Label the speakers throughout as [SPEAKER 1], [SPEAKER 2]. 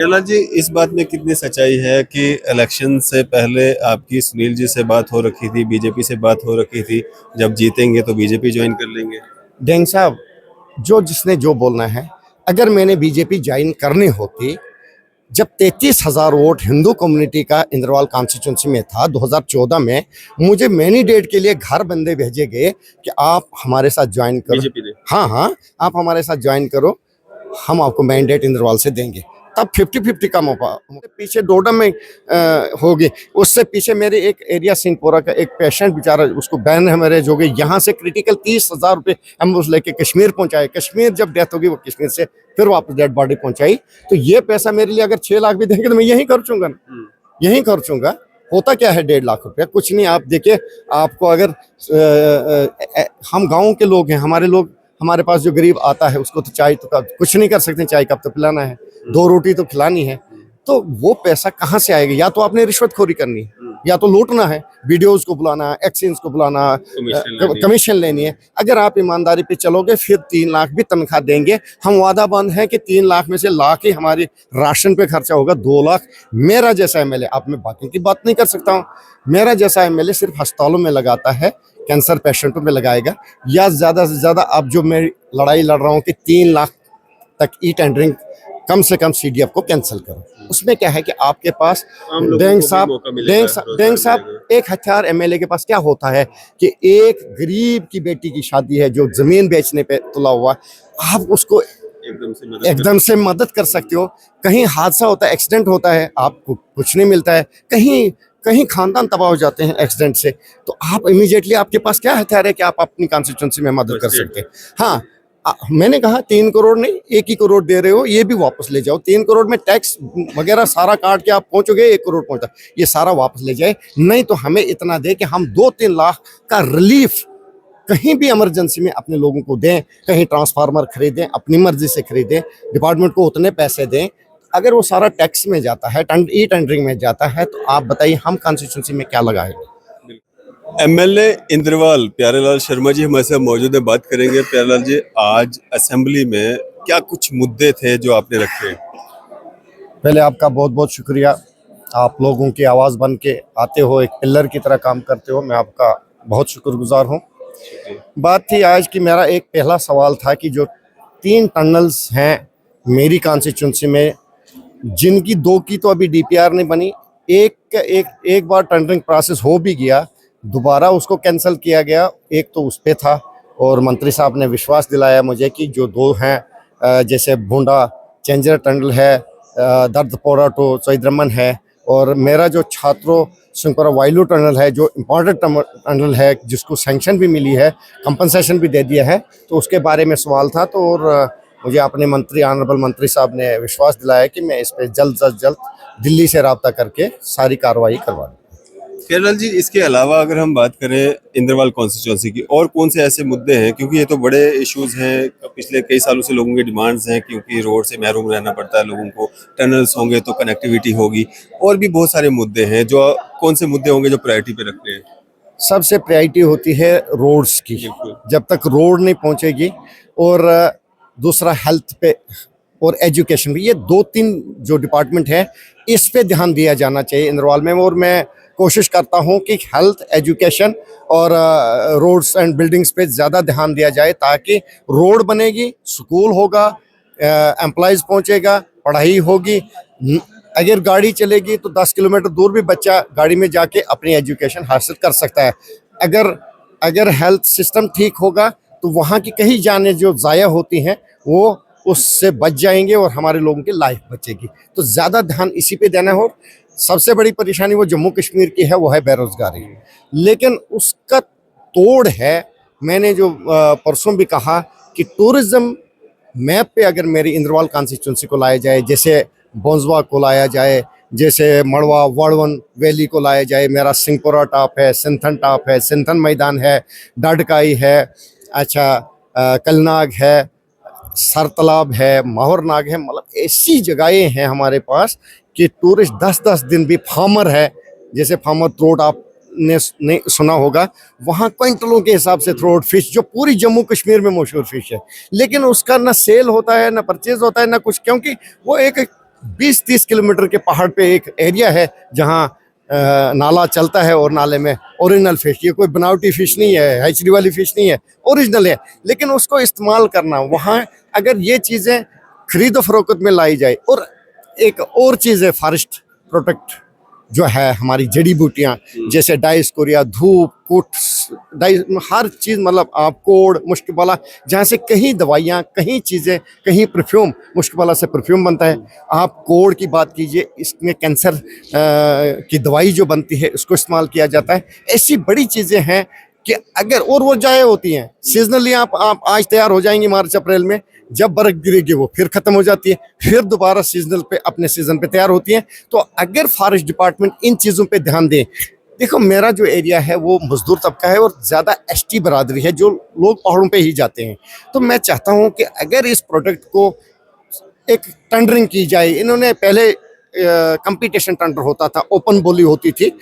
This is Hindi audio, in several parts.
[SPEAKER 1] कैलाश जी, इस बात में कितनी सच्चाई है कि इलेक्शन से पहले आपकी सुनील जी से बात हो रखी थी, बीजेपी से बात हो रखी थी, जब जीतेंगे तो बीजेपी ज्वाइन कर लेंगे?
[SPEAKER 2] डेंग साहब, जो जिसने जो बोलना है, अगर मैंने बीजेपी ज्वाइन करनी होती, जब 33,000 वोट हिंदू कम्युनिटी का इंद्रवाल कॉन्स्टिट्यूंसी में था 2014 में, मुझे मैंडेट के लिए घर बंदे भेजे गए कि आप हमारे साथ ज्वाइन करो।
[SPEAKER 1] बीजेपी ने?
[SPEAKER 2] हाँ हाँ, आप हमारे साथ ज्वाइन करो, हम आपको मैंडेट इंद्रवाल से देंगे। तब 50-50 का मौका पीछे डोडा में होगी। उससे पीछे मेरे एक एरिया सिंहपुरा का एक पेशेंट बेचारा, उसको बैन हमारे जो गए, यहाँ से क्रिटिकल 30,000 रुपये हम उस लेके कश्मीर पहुंचाए। कश्मीर जब डेथ होगी, वो कश्मीर से फिर वापस डेड बॉडी पहुंचाई। तो ये पैसा मेरे लिए अगर 6 लाख भी देंगे तो मैं यहीं खर्चूंगा ना, यहीं खर्चूंगा। होता क्या है 1.5 लाख रुपया, कुछ नहीं। आप देखिए, आपको अगर हम गाँव के लोग हैं, हमारे लोग, हमारे पास जो गरीब आता है उसको तो चाय तो कुछ नहीं कर सकते, चाय कप तो पिलाना है, 2 रोटी तो खिलानी है। तो वो पैसा कहाँ से आएगा? या तो आपने रिश्वतखोरी करनी है, या तो लूटना है, वीडियोज को बुलाना, एक्सचेंज को बुलाना, कमीशन लेनी है। अगर आप ईमानदारी पे चलोगे, फिर 3 लाख भी तनख्वाह देंगे। हम वादा बंद है कि 3 लाख में से लाख ही हमारी राशन पे खर्चा होगा, 2 लाख मेरा जैसा एमएलए, आप मैं बाकी की बात नहीं कर सकता हूँ, मेरा जैसा एमएलए सिर्फ अस्पतालों में लगाता है, कैंसर पेशेंटों में लगाएगा। या ज़्यादा से ज़्यादा अब जो मैं लड़ाई लड़ रहा हूँ कि 3 लाख तक ई टेंडरिंग कम से कम सीडीएफ को कैंसिल करो। उसमें क्या है कि आपके पास डेंग साहब एक हथियार एमएलए के पास क्या होता है कि एक गरीब की बेटी की शादी है जो जमीन बेचने पे तुला हुआ, आप उसको एकदम से मदद कर सकते हो। कहीं हादसा होता है, एक्सीडेंट होता है, आपको कुछ नहीं मिलता है, कहीं कहीं खानदान तबाह हो जाते हैं एक्सीडेंट से, तो आप इमीडिएटली, आपके पास क्या हथियार है कि आप अपनी कॉन्स्टिट्यूंसी में मदद कर सकते हैं। हाँ, मैंने कहा 3 करोड़ नहीं, 1 ही करोड़ दे रहे हो, ये भी वापस ले जाओ। 3 करोड़ में टैक्स वगैरह सारा काट के आप पहुंचोगे 1 करोड़ पहुंचता, ये सारा वापस ले जाए। नहीं तो हमें इतना दे कि हम 2-3 लाख का रिलीफ कहीं भी इमरजेंसी में अपने लोगों को दें, कहीं ट्रांसफार्मर खरीदें, अपनी मर्जी से खरीदें, डिपार्टमेंट को उतने पैसे दें। अगर वो सारा टैक्स में जाता है, ई टेंडरिंग में जाता है, तो आप बताइए हम कॉन्स्टिट्यूंसी में क्या लगाएंगे?
[SPEAKER 1] एमएलए इंद्रवाल प्यारेलाल शर्मा जी हमारे साथ मौजूद है, बात करेंगे। प्यारेलाल जी, आज असेंबली में क्या कुछ मुद्दे थे जो आपने रखे?
[SPEAKER 2] पहले आपका बहुत बहुत शुक्रिया, आप लोगों की आवाज़ बन के आते हो, एक पिलर की तरह काम करते हो, मैं आपका बहुत शुक्रगुजार हूँ। बात थी आज की, मेरा एक पहला सवाल था कि जो 3 टनल्स हैं मेरी कॉन्स्टिट्यूंसी में, जिनकी 2 की तो अभी डीपीआर नहीं बनी, एक बार टेंडरिंग प्रोसेस हो भी गया, दोबारा उसको कैंसिल किया गया। एक तो उस पे था, और मंत्री साहब ने विश्वास दिलाया मुझे कि जो 2 हैं, जैसे भूंडा चेंजर टनल है, दर्दपोरा टू सईदरमन है, और मेरा जो छात्रों सिंहपुरा वाइलू टनल है, जो इम्पोर्टेंट टनल है, जिसको सैंक्शन भी मिली है, कंपनसेशन भी दे दिया है, तो उसके बारे में सवाल था। तो और मुझे अपने मंत्री, ऑनरेबल मंत्री साहब ने विश्वास दिलाया कि मैं इस पर जल्द से जल्द दिल्ली से रब्ता करके सारी कार्रवाई करवा दूँ।
[SPEAKER 1] केरल जी, इसके अलावा अगर हम बात करें इंद्रवाल कॉन्स्टिट्यूंसी की, और कौन से ऐसे मुद्दे हैं, क्योंकि ये तो बड़े इश्यूज हैं, पिछले कई सालों से लोगों की डिमांड्स हैं, क्योंकि रोड से महरूम रहना पड़ता है लोगों को, टनल्स होंगे तो कनेक्टिविटी होगी, और भी बहुत सारे मुद्दे हैं। जो कौन से मुद्दे होंगे जो प्रायोरिटी पे रखते हैं?
[SPEAKER 2] सबसे प्रायोरिटी होती है रोड्स की, जब तक रोड नहीं पहुंचेगी, और दूसरा हेल्थ पे और एजुकेशन पे, ये 2-3 जो डिपार्टमेंट है, इस पे ध्यान दिया जाना चाहिए इंद्रवाल में। और मैं कोशिश करता हूं कि हेल्थ, एजुकेशन और रोड्स एंड बिल्डिंग्स पे ज़्यादा ध्यान दिया जाए, ताकि रोड बनेगी, स्कूल होगा, एम्प्लॉयज़ पहुंचेगा, पढ़ाई होगी। अगर गाड़ी चलेगी तो 10 किलोमीटर दूर भी बच्चा गाड़ी में जाके अपनी एजुकेशन हासिल कर सकता है। अगर हेल्थ सिस्टम ठीक होगा तो वहाँ की कई जानें जो ज़ाया होती हैं वो उससे बच जाएंगे, और हमारे लोगों की लाइफ बचेगी। तो ज़्यादा ध्यान इसी पे देना हो। सबसे बड़ी परेशानी वो जम्मू कश्मीर की है, वो है बेरोज़गारी, लेकिन उसका तोड़ है। मैंने जो परसों भी कहा कि टूरिज़्म मैप पे अगर मेरी इंद्रवाल कॉन्स्टिट्यूंसी को लाया जाए, जैसे बोंजवा को लाया जाए, जैसे मड़वा वर्डवन वैली को लाया जाए, मेरा सिंहपुरा टॉप है, सिंथन टॉप है, सिंथन मैदान है, डडकाई है, अच्छा कलनाग है, सरतलाब है, माहौरनाग है, मतलब ऐसी जगहें हैं हमारे पास कि टूरिस्ट 10-10 दिन भी, फार्मर है, जैसे फार्मर थ्रोट आपने नहीं सुना होगा, वहाँ क्विंटलों के हिसाब से थ्रोट फिश, जो पूरी जम्मू कश्मीर में मशहूर फिश है, लेकिन उसका ना सेल होता है, ना परचेज होता है, ना कुछ, क्योंकि वो एक 20-30 किलोमीटर के पहाड़ पे एक एरिया है जहाँ नाला चलता है और नाले में ओरिजिनल फिश, ये कोई बनावटी फिश नहीं है, हैचरी वाली फिश नहीं है, ओरिजिनल है। लेकिन उसको इस्तेमाल करना वहाँ, अगर ये चीज़ें खरीदो फरोख्त में लाई जाए। और एक और चीज़ है, फॉरेस्ट प्रोटेक्ट जो है, हमारी जड़ी बूटियाँ जैसे डाइस्कोरिया, धूप, कुट, डाई, हर चीज़, मतलब आप कोड़, मुश्किबाला, जहाँ से कहीं दवाइयाँ, कहीं चीज़ें, कहीं परफ्यूम, मुश्किबाला से परफ्यूम बनता है। आप कोड़ की बात कीजिए, इसमें कैंसर की दवाई जो बनती है उसको इस्तेमाल किया जाता है। ऐसी बड़ी चीज़ें हैं कि अगर, और वो जाए होती हैं सीजनली, आप आज तैयार हो जाएंगी मार्च अप्रैल में, जब बर्फ गिरेगी वो फिर खत्म हो जाती है, फिर दोबारा सीजनल पे, अपने सीजन पे तैयार होती हैं। तो अगर फॉरेस्ट डिपार्टमेंट इन चीज़ों पे ध्यान दें। देखो, मेरा जो एरिया है वो मजदूर तबका है और ज़्यादा एसटी बरादरी है, जो लोग पहाड़ों पे ही जाते हैं। तो मैं चाहता हूँ कि अगर इस प्रोडक्ट को एक टेंडरिंग की जाए। इन्होंने पहले कंपटीशन टेंडर होता था, ओपन बोली होती थी,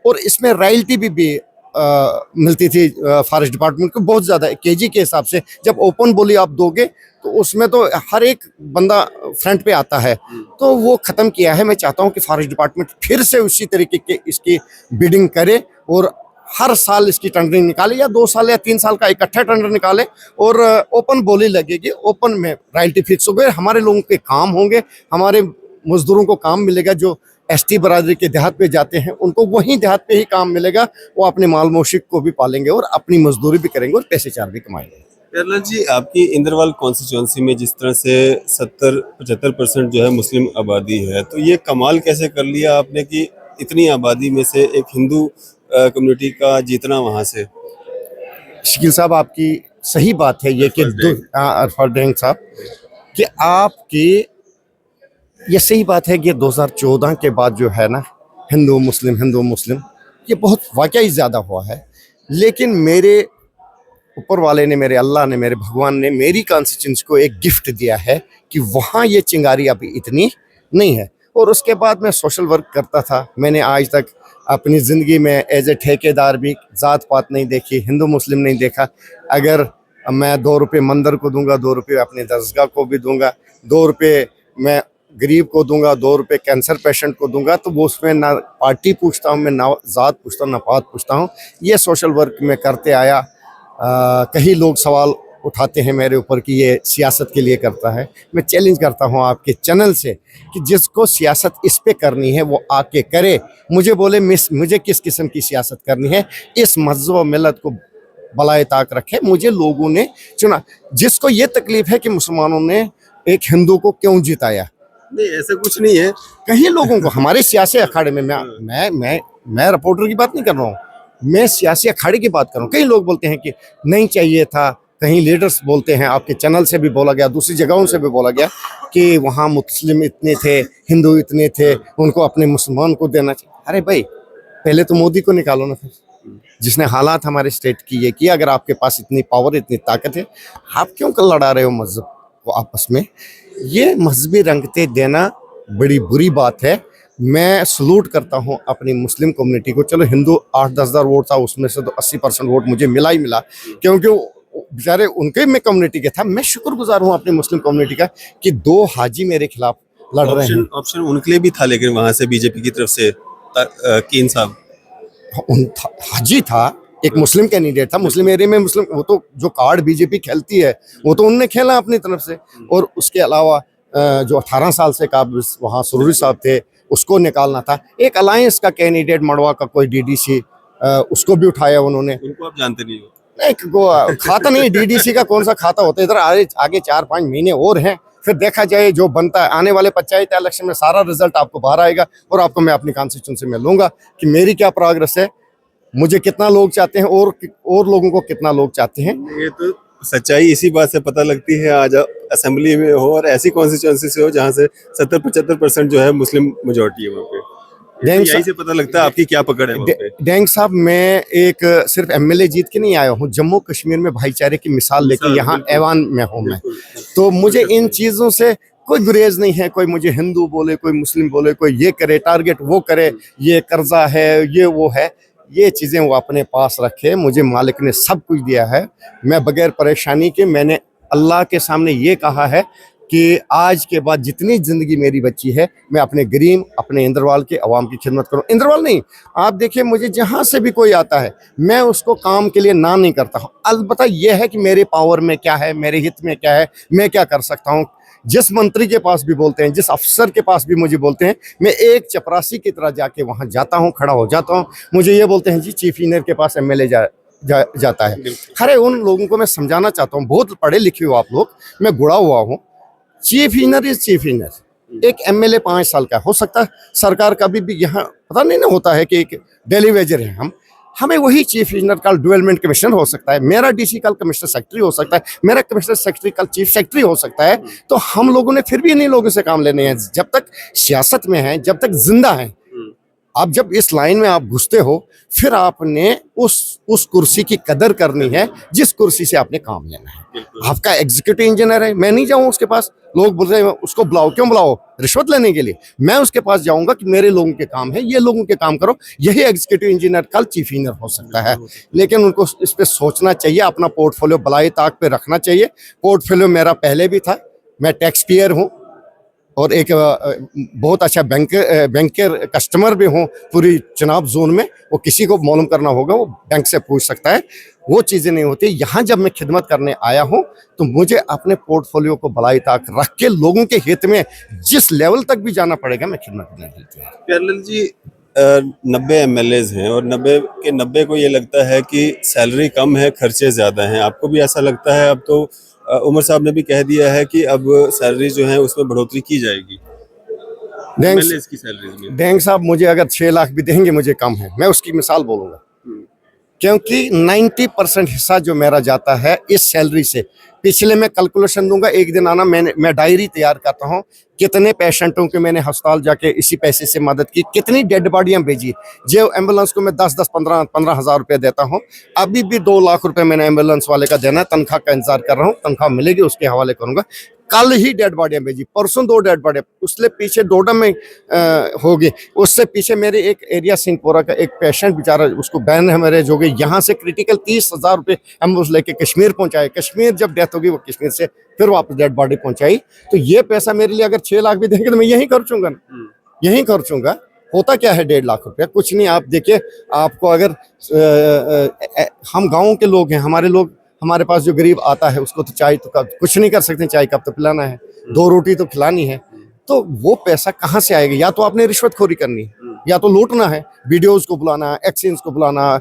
[SPEAKER 2] और इसमें रॉयल्टी भी मिलती थी फॉरेस्ट डिपार्टमेंट को बहुत ज़्यादा, केजी के हिसाब से। जब ओपन बोली आप दोगे तो उसमें तो हर एक बंदा फ्रंट पे आता है, तो वो ख़त्म किया है। मैं चाहता हूँ कि फॉरेस्ट डिपार्टमेंट फिर से उसी तरीके के इसकी बिडिंग करे और हर साल इसकी टेंडरिंग निकाले, या 2 साल या 3 साल का इकट्ठा टेंडर निकाले, और ओपन बोली लगेगी, ओपन में रॉयल्टी फिक्स हो गए, हमारे लोगों के काम होंगे, हमारे मजदूरों को काम मिलेगा। जो एसटी बरादरी के देहात पे जाते हैं उनको वहीं देहात पे ही काम मिलेगा, वो अपने माल मोशिक को भी पालेंगे और अपनी मजदूरी भी करेंगे और पैसे चार भी कमाएंगे।
[SPEAKER 1] प्यारलाल जी, आपकी इंद्रवाल कॉन्स्टिट्यूंसी में जिस तरह से 70-75% जो है मुस्लिम आबादी है, तो ये कमाल कैसे कर लिया आपने कि इतनी आबादी में से एक हिंदू कम्युनिटी का जीतना वहाँ से?
[SPEAKER 2] शकील साहब, आपकी सही बात है ये कि अरफल साहब, कि आपकी ये सही बात है कि 2014 के बाद जो है ना, हिंदू मुस्लिम ये बहुत वाकई ज़्यादा हुआ है। लेकिन मेरे ऊपर वाले ने, मेरे अल्लाह ने, मेरे भगवान ने मेरी कॉन्स्टिट्यूंसी को एक गिफ्ट दिया है कि वहाँ ये चिंगारी अभी इतनी नहीं है। और उसके बाद मैं सोशल वर्क करता था। मैंने आज तक अपनी ज़िंदगी में एज ए ठेकेदार भी ज़ात पात नहीं देखी, हिंदू मुस्लिम नहीं देखा। अगर मैं 2 रुपये मंदिर को दूंगा, 2 रुपये अपने दरगाह को भी दूंगा, 2 रुपये मैं गरीब को दूंगा, 2 रुपये कैंसर पेशेंट को दूंगा, तो वो उसमें ना पार्टी पूछता हूँ मैं, ना ज़ात पूछता हूँ, ना पात पूछता हूँ। ये सोशल वर्क में करते आया। कई लोग सवाल उठाते हैं मेरे ऊपर कि ये सियासत के लिए करता है। मैं चैलेंज करता हूँ आपके चैनल से कि जिसको सियासत इस पे करनी है वो आके करे। मुझे बोले मुझे किस किस्म की सियासत करनी है, इस मज़हब और मिलत को बलाए ताक रखे। मुझे लोगों ने चुना। जिसको ये तकलीफ है कि मुसलमानों ने एक हिंदू को क्यों जिताया,
[SPEAKER 1] नहीं, ऐसा कुछ नहीं है।
[SPEAKER 2] कहीं लोगों को हमारे सियासी अखाड़े में, मैं रिपोर्टर की बात नहीं कर रहा हूँ, मैं सियासी अखाड़े की बात कर रहा हूँ। कई लोग बोलते हैं कि नहीं चाहिए था, कहीं लीडर्स बोलते हैं, आपके चैनल से भी बोला गया, दूसरी जगहों से भी बोला गया कि वहाँ मुस्लिम इतने थे, हिंदू इतने थे, उनको अपने मुसलमान को देना चाहिए। अरे भाई, पहले तो मोदी को निकालो ना, फिर जिसने हालात हमारे स्टेट की ये किया। अगर आपके पास इतनी पावर, इतनी ताकत है, आप क्यों कर लड़ा रहे हो मजहब को आपस में? ये मजहबी रंगते देना बड़ी बुरी बात है। मैं सलूट करता हूँ अपनी मुस्लिम कम्युनिटी को। चलो, हिंदू 8-10 हज़ार वोट था, उसमें से तो 80% वोट मुझे मिला ही मिला, क्योंकि बेचारे उनके में कम्युनिटी के था। मैं शुक्रगुजार हूँ अपनी मुस्लिम कम्युनिटी का कि 2 हाजी मेरे खिलाफ लड़ रहे हैं।
[SPEAKER 1] ऑप्शन उनके लिए भी था, लेकिन वहाँ से बीजेपी की तरफ से कीन साहब
[SPEAKER 2] हाजी था, एक मुस्लिम कैंडिडेट था, मुस्लिम एरिया में मुस्लिम। वो तो जो कार्ड बीजेपी खेलती है वो तो उनने खेला अपनी तरफ से। और उसके अलावा जो 18 साल से काबिज वहाँ सुरूरी साहब थे, उसको निकालना था। एक अलायंस का कैंडिडेट मड़वा का कोई डीडीसी, उसको भी उठाया उन्होंने।
[SPEAKER 1] उनको आप जानते नहीं हो?
[SPEAKER 2] नहीं, खाता नहीं, डीडीसी का कौन सा खाता होता है। इधर आगे 4-5 महीने और हैं, फिर देखा जाए जो बनता है। आने वाले पंचायत इलेक्शन में सारा रिजल्ट आपको बाहर आएगा और आपको मैं अपनी कॉन्स्टिट्यूंसी में लूंगा कि मेरी क्या प्रोग्रेस है, मुझे कितना लोग चाहते हैं और लोगों को कितना लोग चाहते हैं।
[SPEAKER 1] ये तो सच्चाई इसी बात से पता लगती है। आज असेंबली में हो और ऐसी कॉन्स्टिट्यूंसी से हो जहाँ से 70-75% जो है मुस्लिम मेजोरिटी है वहाँ पे, यही से पता लगता है आपकी क्या पकड़ है वहाँ पे।
[SPEAKER 2] डेंग साहब, मैं एक सिर्फ एमएलए जीत के नहीं आया हूँ, जम्मू कश्मीर में भाईचारे की मिसाल लेके यहाँ ऐवान में हूँ मैं। तो मुझे इन चीज़ों से कोई गुरेज नहीं है। कोई मुझे हिंदू बोले, कोई मुस्लिम बोले, कोई ये करे टारगेट, वो करे, ये कर्जा है, ये वो है, ये चीज़ें वो अपने पास रखे। मुझे मालिक ने सब कुछ दिया है। मैं बगैर परेशानी के, मैंने अल्लाह के सामने ये कहा है कि आज के बाद जितनी ज़िंदगी मेरी बची है, मैं अपने गरीब, अपने इंद्रवाल के अवाम की खिदमत करूँ। इंद्रवाल नहीं, आप देखिए, मुझे जहाँ से भी कोई आता है, मैं उसको काम के लिए ना नहीं करता हूँ। अलबत्ता ये है कि मेरे पावर में क्या है, मेरे हित में क्या है, मैं क्या कर सकता हूँ। जिस मंत्री के पास भी बोलते हैं, जिस अफसर के पास भी मुझे बोलते हैं, मैं एक चपरासी की तरह जाके वहाँ जाता हूँ, खड़ा हो जाता हूँ। मुझे ये बोलते हैं, जी चीफ इंजीनियर के पास एमएलए जाता है। अरे उन लोगों को मैं समझाना चाहता हूँ, बहुत पढ़े लिखे हो आप लोग, मैं गुड़ा हुआ हूँ। Chief engineer is chief engineer. एक एमएलए 5 साल का हो सकता है, सरकार कभी भी यहाँ पता नहीं ना होता है कि एक डेली वेजर है हम, हमें वही चीफ इंजीनियर कल डेवलपमेंट कमिश्नर हो सकता है, मेरा डीसी कल कमिश्नर सेक्रेटरी हो सकता है, मेरा कमिश्नर सेक्रेटरी कल चीफ सेक्रेटरी हो सकता है। तो हम लोगों ने फिर भी इन्हीं लोगों से काम लेने हैं। जब तक सियासत में है, जब तक जिंदा है, आप जब इस लाइन में आप घुसते हो, फिर आपने उस कुर्सी की कदर करनी है जिस कुर्सी से आपने काम लेना है। आपका एग्जीक्यूटिव इंजीनियर है, मैं नहीं जाऊँ उसके पास। लोग बोल रहे हैं उसको बुलाओ, क्यों बुलाओ? रिश्वत लेने के लिए? मैं उसके पास जाऊंगा कि मेरे लोगों के काम है, ये लोगों के काम करो। यही एग्जीक्यूटिव इंजीनियर कल चीफ इंजीनियर हो सकता है। लेकिन उनको इस पे सोचना चाहिए, अपना पोर्टफोलियो बलाई ताक पे रखना चाहिए। पोर्टफोलियो मेरा पहले भी था, मैं टैक्स पेयर हूँ और एक बहुत अच्छा बैंकर कस्टमर भी हूँ पूरी चुनाव जोन में। वो किसी को मालूम करना होगा, वो बैंक से पूछ सकता है। वो चीज़ें नहीं होती। यहाँ जब मैं खिदमत करने आया हूँ तो मुझे अपने पोर्टफोलियो को बलाई ताक रख के लोगों के हित में जिस लेवल तक भी जाना पड़ेगा, मैं खिदमत करने के लिए।
[SPEAKER 1] प्यारेलाल जी, 90 एमएलएज हैं और 90 के 90 को ये लगता है कि सैलरी कम है, खर्चे ज़्यादा हैं। आपको भी ऐसा लगता है? अब तो उमर साहब ने भी कह दिया है कि अब सैलरी जो है उसमें बढ़ोतरी की जाएगी, एमएलएज की सैलरीज में।
[SPEAKER 2] बैंक साहब मुझे अगर 6 लाख भी देंगे मुझे कम है, मैं उसकी मिसाल बोलूँगा। क्योंकि 90% हिस्सा जो मेरा जाता है इस सैलरी से। पिछले मैं कैलकुलेशन दूंगा, एक दिन आना, मैं डायरी तैयार करता हूँ कितने पेशेंटों के मैंने अस्पताल जाके इसी पैसे से मदद की, कितनी डेड बॉडियां भेजी। जो एम्बुलेंस को मैं 10-10, 15 हज़ार रुपये देता हूँ, अभी भी 2 लाख रुपए मैंने एम्बुलेंस वाले का देना है। तनख्वाह का इंतजार कर रहा हूँ, तनख्वाह मिलेगी उसके हवाले करूंगा। कल ही डेड बॉडियां भेजी, परसों 2 डेड बॉडियां, उससे पीछे डोडा में होगी, उससे पीछे मेरे एक एरिया सिंहपुरा का एक पेशेंट बेचारा, उसको बैन हेमरेज हो गई, यहाँ से क्रिटिकल 30,000 रुपये एम्बुलेंस लेके कश्मीर पहुंचाए। कश्मीर जब डेथ होगी, वो कश्मीर से फिर वापस डेड बॉडी पहुंचाई। तो ये पैसा मेरे लिए अगर 6 लाख भी देंगे तो मैं यहीं खर्चूंगा, यहीं खर्चूंगा। होता क्या है 1.5 लाख रुपया, कुछ नहीं। आप देखिए, आपको अगर हम गाँव के लोग हैं, हमारे लोग, हमारे पास जो गरीब आता है उसको तो चाय तो कुछ नहीं कर सकते, चाय कप तो पिलाना है, 2 रोटी तो खिलानी है। तो वो पैसा कहाँ से आएगा? या तो आपने रिश्वतखोरी करनी है, या तो लूटना है, वीडियोज को बुलाना, एक्सचेंज को बुलाना,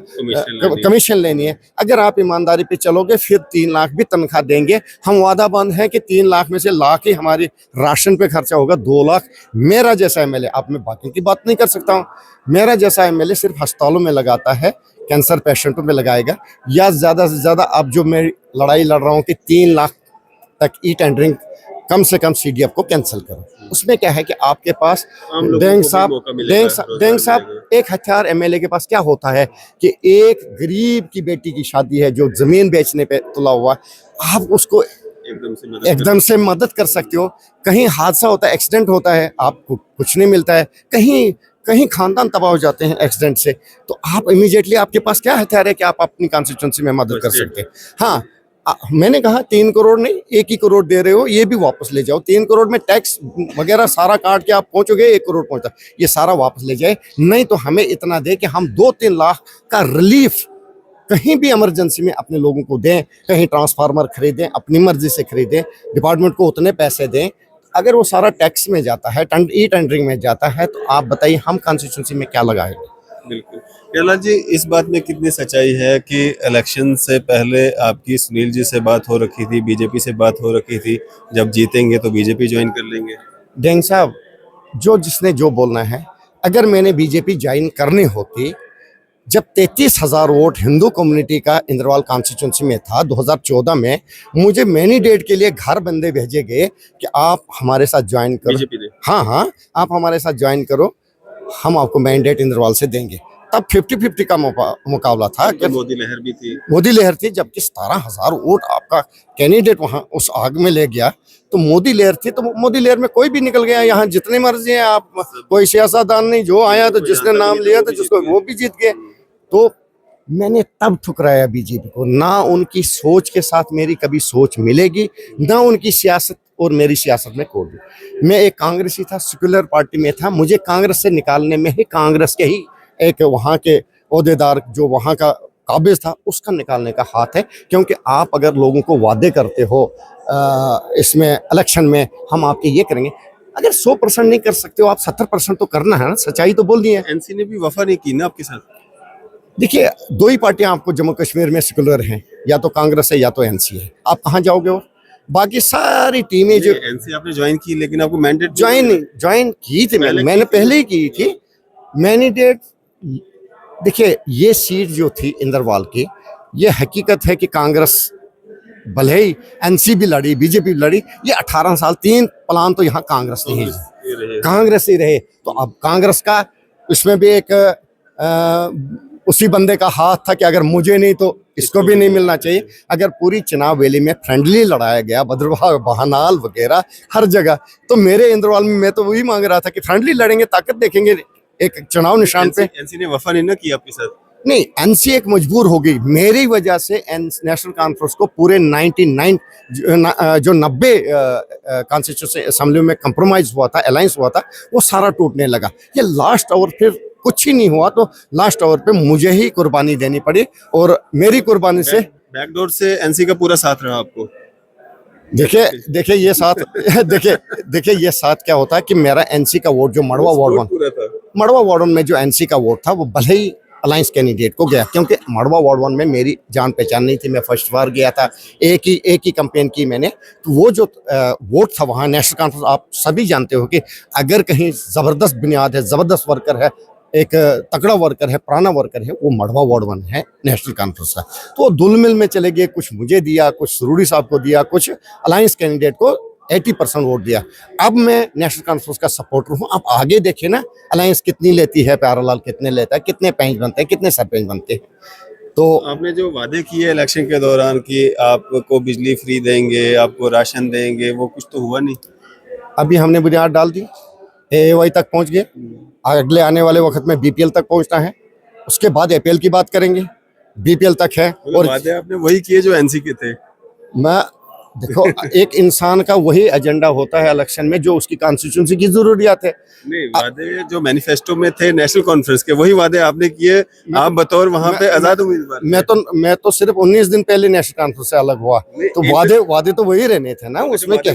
[SPEAKER 2] कमीशन लेनी है। अगर आप ईमानदारी पे चलोगे फिर 3 लाख भी तनख्वाह देंगे। हम वादा बंद है कि 3 लाख में से लाख ही हमारी राशन पे खर्चा होगा, 2 लाख मेरा जैसा एमएलए, आप मैं बाकी की बात नहीं कर सकता हूँ, मेरा जैसा एमएलए सिर्फ अस्पतालों में लगाता है, कैंसर पेशेंटों में लगाएगा। या ज़्यादा से ज़्यादा अब जो मैं लड़ाई लड़ रहा हूँ कि 3 लाख तक ई टेंडरिंग कम से कम सीडीएफ को कैंसिल करो। उसमें क्या है कि आपके पास डेंग साहब एक हथियार एमएलए के पास क्या होता है कि एक गरीब की बेटी की शादी है जो जमीन बेचने पे तुला हुआ, आप उसको एकदम से मदद कर सकते हो। कहीं हादसा होता है, एक्सीडेंट होता है, आपको कुछ नहीं मिलता है, कहीं खानदान तबाह हो जाते हैं एक्सीडेंट से, तो आप इमीडिएटली, आपके पास क्या हथियार है कि आप अपनी कॉन्स्टिट्यूंसी में मदद कर सकते हैं। हाँ, मैंने कहा 3 करोड़ नहीं, 1 ही करोड़ दे रहे हो, ये भी वापस ले जाओ। 3 करोड़ में टैक्स वगैरह सारा काट के आप पहुंचोगे 1 करोड़ पहुंचता, ये सारा वापस ले जाए। नहीं तो हमें इतना दे कि हम 2-3 लाख का रिलीफ कहीं भी इमरजेंसी में अपने लोगों को दें, कहीं ट्रांसफार्मर खरीदें, अपनी मर्जी से खरीदें, डिपार्टमेंट को उतने पैसे दें। अगर वो सारा टैक्स में जाता है, ई टेंडरिंग में जाता है, तो आप बताइए हम कॉन्स्टिट्यूंसी में क्या लगाएंगे?
[SPEAKER 1] बिल्कुल। प्यारेलाल जी, इस बात में कितनी सच्चाई है कि इलेक्शन से पहले आपकी सुनील जी से बात हो रखी थी, बीजेपी से बात हो रखी थी, जब जीतेंगे तो बीजेपी ज्वाइन कर लेंगे?
[SPEAKER 2] डेंग साहब, जिसने जो बोलना है, अगर मैंने बीजेपी ज्वाइन करनी होती, जब 33,000 वोट हिंदू कम्युनिटी का इंद्रवाल कॉन्स्टिट्यूंसी में था 2014 में, मुझे मैंडेट के लिए घर बंदे भेजे गए कि आप हमारे साथ ज्वाइन करो। हाँ, आप हमारे साथ ज्वाइन करो, हम आपको मैंडेट इंद्रवाल से देंगे। तब 50-50 का मुकाबला था।
[SPEAKER 1] तो मोदी लहर भी थी,
[SPEAKER 2] मोदी लहर थी, जबकि 17,000 वोट आपका कैंडिडेट वहां उस आग में ले गया, तो मोदी लहर थी। तो मोदी लहर में कोई भी निकल गया, यहाँ जितने मर्जी हैं आप, कोई सियासतदान नहीं, जो आया तो जिसने नाम लिया तो जिसको वो भी जीत गए। तो मैंने तब ठुकराया बीजेपी को। ना उनकी सोच के साथ मेरी कभी सोच मिलेगी, ना उनकी सियासत और मेरी सियासत में कोई। मैं एक कांग्रेसी था, सेक्युलर पार्टी में था, मुझे कांग्रेस से निकालने में ही कांग्रेस के ही एक वहाँ के ओहदेदार जो वहाँ का काबिज था उसका निकालने का हाथ है। क्योंकि आप अगर लोगों को वादे करते हो इसमें इलेक्शन में हम आपके ये करेंगे, अगर 100% नहीं कर सकते हो आप 70% तो करना है ना, सच्चाई तो बोलनी है।
[SPEAKER 1] एनसी ने भी वफा नहीं की ना आपके साथ।
[SPEAKER 2] देखिए, दो ही पार्टियां आपको जम्मू कश्मीर में सेकुलर हैं, या तो कांग्रेस है या तो एनसी है। आप कहाँ जाओगे? और बाकी सारी टीमें जो
[SPEAKER 1] एनसी आपने ज्वाइन की लेकिन आपको मैंडेट
[SPEAKER 2] ज्वाइन की थी, मैंने पहले ही की थी मैंडेट। देखिए, ये सीट जो थी इंद्रवाल की, ये हकीकत है कि कांग्रेस भले ही एनसी भी लड़ी, बीजेपी भी लड़ी, ये 18 साल 3 प्लान तो यहाँ कांग्रेस ने ही कांग्रेस ही रहे। तो अब कांग्रेस का इसमें भी एक उसी बंदे का हाथ था कि अगर मुझे नहीं तो इसको भी नहीं मिलना चाहिए। अगर पूरी चुनाव वैली में फ्रेंडली लड़ाया गया, भद्रवाह, बहनाल वगैरह हर जगह, तो मेरे इंद्रवाल में मैं तो वही मांग रहा था कि फ्रेंडली लड़ेंगे, ताकत देखेंगे एक चुनाव निशान पे।
[SPEAKER 1] एनसी ने वफा नहीं ना की आपके साथ।
[SPEAKER 2] नहीं, एनसी एक मजबूर हो गई मेरी वजह से। नेशनल कॉन्फ्रेंस को पूरे 99 जो 90 कॉन्स्टिट्यूंसी असेंबली में कंप्रोमाइज हुआ था, अलायंस हुआ था, वो सारा टूटने लगा। ये लास्ट आवर फिर कुछ ही नहीं हुआ, तो लास्ट आवर पे मुझे ही कुर्बानी देनी पड़ी, और मेरी कुर्बानी से
[SPEAKER 1] बैकडोर से एनसी का पूरा साथ रहा आपको।
[SPEAKER 2] देखिए ये साथ देखिए ये साथ क्या होता है कि मेरा एनसी का वोट जो मड़वा वार्ड 1 में जो एनसी का वोट था, वो भले ही अलायंस कैंडिडेट को गया, क्योंकि मड़वा वार्ड 1 में मेरी जान पहचान नहीं थी। मैं फर्स्ट बार गया था, एक ही कैंपेन की मैंने। तो वो जो वोट था वहाँ नेशनल कॉन्फ्रेंस, आप सभी जानते हो कि अगर कहीं ज़बरदस्त बुनियाद है, ज़बरदस्त वर्कर है, एक तगड़ा वर्कर है, पुराना वर्कर है, वो मड़वा वार्ड 1 है नेशनल कॉन्फ्रेंस का। तो दुलमिल में चले गए, कुछ मुझे दिया, कुछ सुरूरी साहब को दिया, कुछ अलायंस कैंडिडेट को 80% वोट दिया। अब मैं नेशनल कॉन्फ्रेंस का सपोर्टर हूँ। आप आगे देखें ना, अलायंस कितनी लेती है, प्यारालाल कितने लेता है, कितने पैंच बनते हैं, कितने सरपंच बनते हैं। तो
[SPEAKER 1] आपने जो वादे किए इलेक्शन के दौरान कि आपको बिजली फ्री देंगे, आपको राशन देंगे, वो कुछ तो हुआ नहीं।
[SPEAKER 2] अभी हमने बुनियाद डाल दी, एएवाई तक पहुंच गए, अगले आने वाले वक्त में बीपीएल तक पहुंचना है, उसके बाद एपीएल की बात करेंगे। बीपीएल तक है,
[SPEAKER 1] और वादे आपने वही किए जो एनसी के थे।
[SPEAKER 2] मैं देखो, एक इंसान का वही एजेंडा होता है इलेक्शन में जो उसकी कॉन्स्टिट्यूंसी की जरूरियात है।
[SPEAKER 1] नहीं, वादे जो मैनिफेस्टो में थे नेशनल कॉन्फ्रेंस के, वही वादे आपने किए। आप बतौर वहां पे आजाद उम्मीदवार।
[SPEAKER 2] मैं तो सिर्फ 19 दिन पहले नेशनल कॉन्फ्रेंस से अलग हुआ, तो वादे तो वही रहने थे ना। उसमें क्या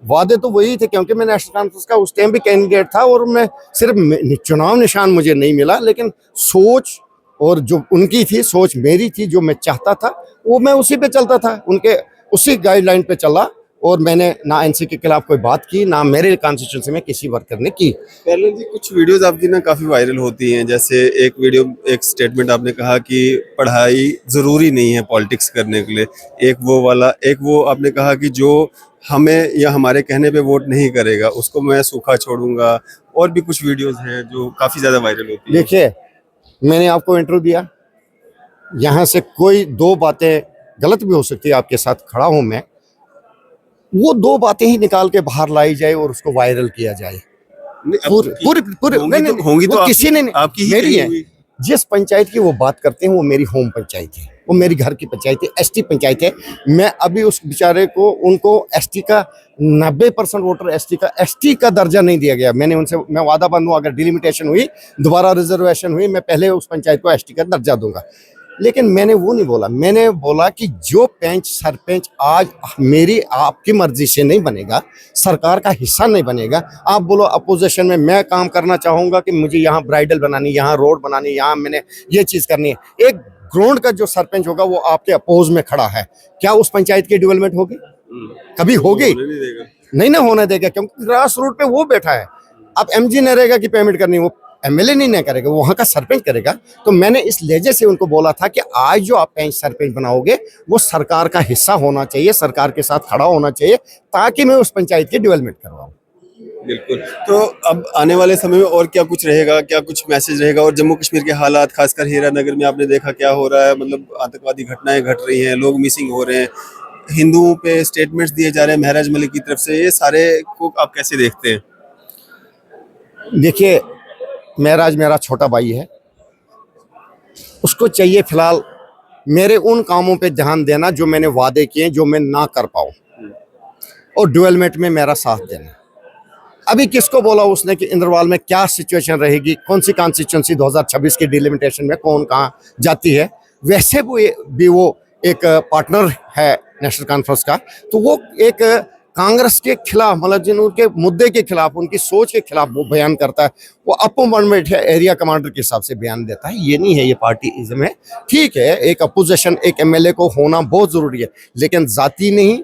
[SPEAKER 2] वादे तो वही थे, क्योंकि मैं नेशनल कॉन्फ्रेंस का उस टाइम भी कैंडिडेट था, और मैं सिर्फ चुनाव निशान मुझे नहीं मिला, लेकिन सोच और जो उनकी थी, सोच मेरी थी, जो मैं चाहता था वो मैं उसी पे चलता था, उनके उसी गाइडलाइन पे चला। और मैंने ना एनसी के खिलाफ कोई बात की, ना मेरे कॉन्स्टिट्यूंसी में किसी वर्कर ने की।
[SPEAKER 1] पहले जी कुछ वीडियोस आपकी ना काफी वायरल होती हैं, जैसे एक स्टेटमेंट आपने कहा कि पढ़ाई जरूरी नहीं है पॉलिटिक्स करने के लिए। एक वो आपने कहा कि जो हमें या हमारे कहने पे वोट नहीं करेगा उसको मैं सूखा छोड़ूंगा। और भी कुछ वीडियोस हैं जो काफी ज्यादा वायरल होती है।
[SPEAKER 2] देखिए, मैंने आपको इंटरव्यू दिया, यहाँ से कोई 2 बातें गलत भी हो सकती है, आपके साथ खड़ा हूं मैं, वो 2 बातें ही निकाल के बाहर लाई जाए और उसको वायरल किया जाए। पूरी
[SPEAKER 1] होंगी तो
[SPEAKER 2] किसी ने
[SPEAKER 1] आपकी
[SPEAKER 2] मेरी है। जिस पंचायत की वो बात करते हैं वो मेरी होम पंचायत है, वो मेरी घर की पंचायत है, एसटी पंचायत है। मैं अभी उस बेचारे को, उनको एसटी का 90% वोटर एसटी का दर्जा नहीं दिया गया। मैंने उनसे, मैं वादा बंद हूँ, अगर डिलिमिटेशन हुई, दोबारा रिजर्वेशन हुई, मैं पहले उस पंचायत को एसटी का दर्जा दूंगा। लेकिन मैंने वो नहीं बोला, मैंने बोला कि जो सरपंच आज मेरी आपकी मर्जी से नहीं बनेगा, सरकार का हिस्सा नहीं बनेगा, आप बोलो अपोजिशन में मैं काम करना चाहूँगा कि मुझे यहाँ ब्राइडल बनानी, यहाँ रोड बनानी, यहाँ मैंने ये चीज़ करनी है, एक ग्राउंड का जो सरपंच होगा वो आपके अपोज में खड़ा है, क्या उस पंचायत की डेवलपमेंट होगी? कभी होगी? नहीं ना होने देगा, क्योंकि ग्रास रूट पे वो बैठा है। अब एमजी नहीं रहेगा कि पेमेंट करनी, वो एमएलए नहीं करेगा, वो वहाँ का सरपंच करेगा। तो मैंने इस लहजे से उनको बोला था कि आज जो आप सरपंच बनाओगे वो सरकार का हिस्सा होना चाहिए, सरकार के साथ खड़ा होना चाहिए, ताकि मैं उस पंचायत की डेवलपमेंट करवाऊँ।
[SPEAKER 1] बिल्कुल। तो अब आने वाले समय में और क्या कुछ रहेगा, क्या कुछ मैसेज रहेगा? और जम्मू कश्मीर के हालात, खासकर हीरानगर में आपने देखा क्या हो रहा है, मतलब आतंकवादी घटनाएं घट रही हैं, लोग मिसिंग हो रहे हैं, हिंदुओं पे स्टेटमेंट्स दिए जा रहे हैं महराज मलिक की तरफ से, ये सारे को आप कैसे देखते हैं?
[SPEAKER 2] देखिए, महराज मेरा छोटा भाई है, उसको चाहिए फिलहाल मेरे उन कामों पे ध्यान देना जो मैंने वादे किए, जो मैं ना कर पाऊँ, और डेवलपमेंट में मेरा साथ देना। अभी किसको बोला उसने कि इंद्रवाल में क्या सिचुएशन रहेगी, कौन सी कॉन्स्टिट्यूंसी 2026 की डिलिमिटेशन में कौन कहाँ जाती है। वैसे वो एक पार्टनर है नेशनल कॉन्फ्रेंस का, तो वो एक कांग्रेस के खिलाफ, मतलब जिन उनके मुद्दे के खिलाफ, उनकी सोच के खिलाफ वो बयान करता है। वो अपॉइंटमेंट है एरिया कमांडर के हिसाब से बयान देता है। ये नहीं है, ये पार्टीइज्म है। ठीक है, एक अपोजिशन, एक एमएलए को होना बहुत जरूरी है, लेकिन जाति नहीं।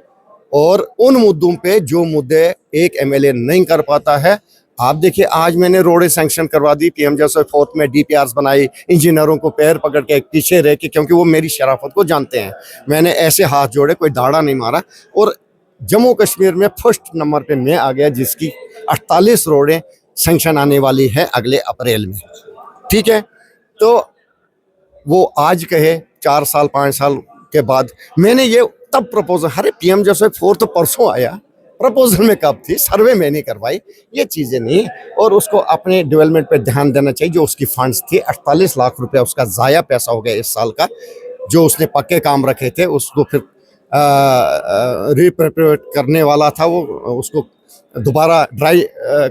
[SPEAKER 2] और उन मुद्दों पे जो मुद्दे एक एमएलए नहीं कर पाता है, आप देखिए आज मैंने रोडें सैंक्शन करवा दी, पीएम जैसे 4th में डीपीआरस बनाई, इंजीनियरों को पैर पकड़ के पीछे रह के, क्योंकि वो मेरी शराफत को जानते हैं। मैंने ऐसे हाथ जोड़े, कोई दाड़ा नहीं मारा। और जम्मू कश्मीर में फर्स्ट नंबर पे मैं आ गया, जिसकी 48 रोडें सैंक्शन आने वाली है अगले अप्रैल में। ठीक है, तो वो आज कहे 4 साल 5 साल के बाद मैंने ये तब प्रपोजल, अरे पीएम जैसे 4 तो परसों आया, प्रपोजल में कब थी, सर्वे में नहीं करवाई, ये चीज़ें नहीं। और उसको अपने डेवलपमेंट पे ध्यान देना चाहिए। जो उसकी फंड्स थी 48 लाख रुपया उसका ज़ाया पैसा हो गया इस साल का। जो उसने पक्के काम रखे थे उसको फिर रिप्रेपेट करने वाला था, वो उसको दोबारा ड्राई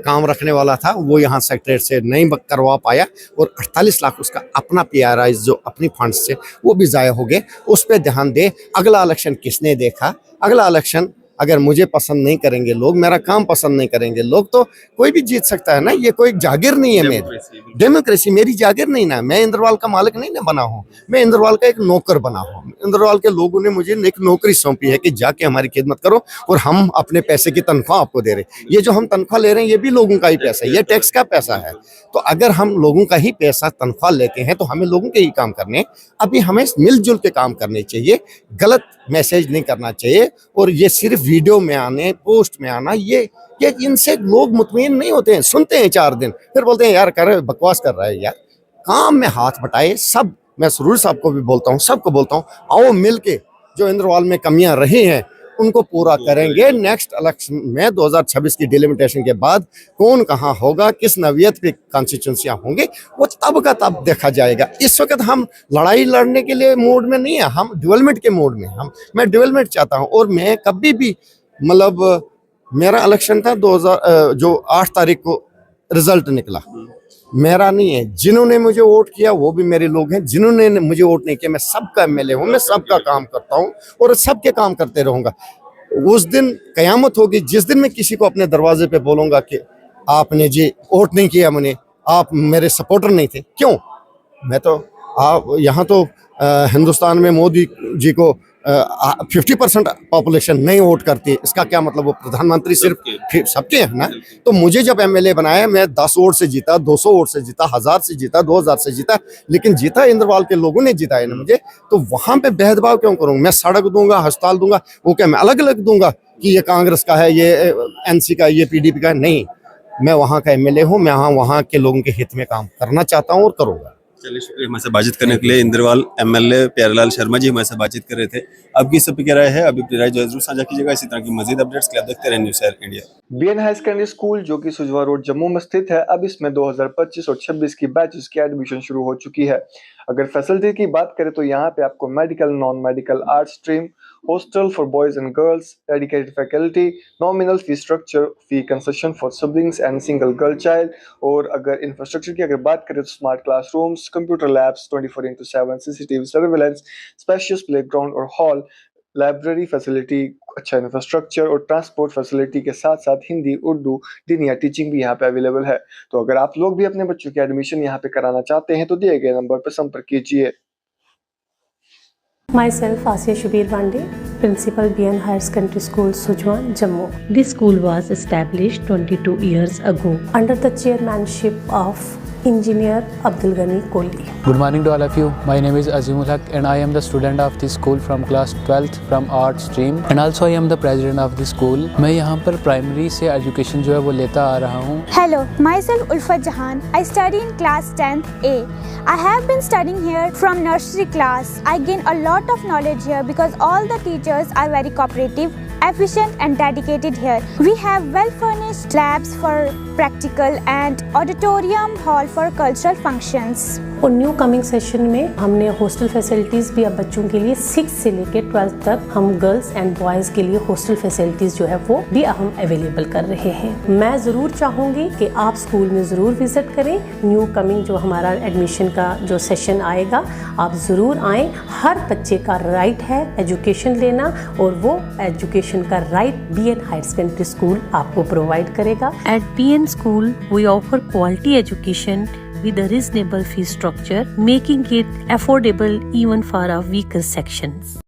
[SPEAKER 2] काम रखने वाला था, वो यहाँ सेक्रेटरी से नहीं करवा पाया। और 48 लाख उसका अपना पीआरआई जो अपनी फंड्स से वो भी ज़ाया हो गए। उस पर ध्यान दे। अगला इलेक्शन किसने देखा? अगला इलेक्शन अगर मुझे पसंद नहीं करेंगे लोग, मेरा काम पसंद नहीं करेंगे लोग, तो कोई भी जीत सकता है ना। ये कोई जागीर नहीं है मेरी, डेमोक्रेसी मेरी जागीर नहीं ना। मैं इंद्रवाल का मालिक नहीं ना बना हूँ, मैं इंद्रवाल का एक नौकर बना हूँ। इंद्रवाल के लोगों ने मुझे एक नौकरी सौंपी है कि जाके हमारी खिदमत करो, और हम अपने पैसे की तनख्वाह आपको दे रहे हैं। ये जो हम तनख्वाह ले रहे हैं ये भी लोगों का ही पैसा है, ये टैक्स का पैसा है। तो अगर हम लोगों का ही पैसा तनख्वाह लेते हैं तो हमें लोगों के ही काम करने, अभी हमें मिलजुल के काम करने चाहिए। गलत मैसेज नहीं करना चाहिए। और ये सिर्फ वीडियो में आने, पोस्ट में आना, ये इनसे लोग मुतमईन नहीं होते हैं। सुनते हैं 4 दिन, फिर बोलते हैं यार कर बकवास कर रहा है यार। काम में हाथ बटाए सब। मैं सुरूर साहब को भी बोलता हूँ, सबको बोलता हूँ, आओ मिल के जो इंद्रवाल में कमियां रही हैं उनको पूरा करेंगे। नेक्स्ट इलेक्शन में 2026 की डिलिमिटेशन के बाद कौन कहाँ होगा, किस नवियत पे कॉन्स्टिट्यूंसियां होंगी, वो तब का तब देखा जाएगा। इस वक्त हम लड़ाई लड़ने के लिए मूड में नहीं है, हम डेवलपमेंट के मूड में। मैं डेवलपमेंट चाहता हूँ। और मैं कभी भी, मतलब मेरा इलेक्शन था जो 8 तारीख को रिजल्ट निकला, मेरा नहीं है। जिन्होंने मुझे वोट किया वो भी मेरे लोग हैं, जिन्होंने मुझे वोट नहीं किया, मैं सबका एमएलए हूँ, मैं सबका काम करता हूँ और सबके काम करते रहूँगा। उस दिन कयामत होगी जिस दिन मैं किसी को अपने दरवाजे पे बोलूँगा कि आपने जी वोट नहीं किया, मैंने, आप मेरे सपोर्टर नहीं थे। क्यों? मैं तो यहाँ तो हिंदुस्तान में मोदी जी को 50% पॉपुलेशन नहीं वोट करती। इसका क्या मतलब? वो प्रधानमंत्री सिर्फ सबके हैं ना। तो मुझे जब एमएलए बनाया, मैं 10 वोट से जीता, 200 वोट से जीता, 1000 से जीता, 2000 से जीता, लेकिन जीता इंद्रवाल के लोगों ने जिताया ना मुझे। तो वहां पे भेदभाव क्यों करूँ? मैं सड़क दूंगा, अस्पताल दूंगा, वो क्या मैं अलग अलग दूंगा कि ये कांग्रेस का है, ये एनसी का है, ये पीडीपी का है? नहीं, मैं वहाँ का एमएलए हूँ। मैं वहाँ के लोगों के हित में काम करना चाहता हूँ और करूँगा।
[SPEAKER 1] चलिए, शुक्रिया हमारे साथ बातचीत करने के लिए। इंद्रवाल एमएलए प्यारेलाल शर्मा जी हमारे साथ बातचीत कर रहे थे। आपकी सब क्या राय है? अभी अपनी राय जरूर साझा कीजिएगा। इसी तरह की मजीद अपडेट्स के लिए देखते रहें news share India.
[SPEAKER 3] BN high secondary school जो कि सुजवा रोड जम्मू में स्थित है, अब इसमें 2025 और 26 की बैचेस की एडमिशन शुरू हो चुकी है। अगर फैसिलिटी की बात करें तो यहाँ पे आपको medical, non medical, art stream, hostel for boys and girls, dedicated faculty, nominal fee structure, fee concession for siblings and single girl child. और अगर इंफ्रास्ट्रक्चर की अगर बात करें तो smart classrooms, computer labs, 24/7 CCTV surveillance, spacious playground और हॉल, लाइब्रेरी फैसिलिटी, अच्छा इंफ्रास्ट्रक्चर और ट्रांसपोर्ट फैसिलिटी के साथ साथ हिंदी, उर्दू, दीनिया टीचिंग भी यहाँ पे अवेलेबल है। तो अगर आप लोग भी अपने बच्चों की एडमिशन यहाँ पे कराना चाहते हैं तो दिए गए नंबर पर संपर्क कीजिए।
[SPEAKER 4] Myself Asya Shubir Bande, Principal BN Higher Secondary School, Sujwan, Jammu.
[SPEAKER 5] This school was established 22 years ago.
[SPEAKER 4] Under the chairmanship of Engineer Abdul Ghani Kohli.
[SPEAKER 6] Good morning to all of you. My name is Azimul Haq and I am the student of this school from class 12th from art stream and also I am the president of the school. मैं यहाँ पर प्राइमरी से एजुकेशन जो है वो लेता आ रहा हूँ।
[SPEAKER 7] Hello, myself Ulfat Jahan. I study in class 10th A. I have been studying here from nursery class. I gain a lot of knowledge here because all the teachers are very cooperative efficient and dedicated here. We have well-furnished labs for practical and auditorium hall for cultural functions.
[SPEAKER 4] और न्यू कमिंग सेशन में हमने हॉस्टल फैसिलिटीज़ भी अब बच्चों के लिए 6 से लेकर 12 तक हम गर्ल्स एंड बॉयज़ के लिए हॉस्टल फैसिलिटीज़ जो है वो भी हम अवेलेबल कर रहे हैं। मैं ज़रूर चाहूँगी कि आप स्कूल में ज़रूर विज़िट करें। न्यू कमिंग जो हमारा एडमिशन का जो सेशन आएगा, आप ज़रूर आएँ। हर बच्चे का राइट है एजुकेशन लेना, और वो एजुकेशन का right BN higher secondary school आपको प्रोवाइड करेगा।
[SPEAKER 5] At BN School, we offer quality education with a reasonable fee structure, making it affordable even for our weaker sections.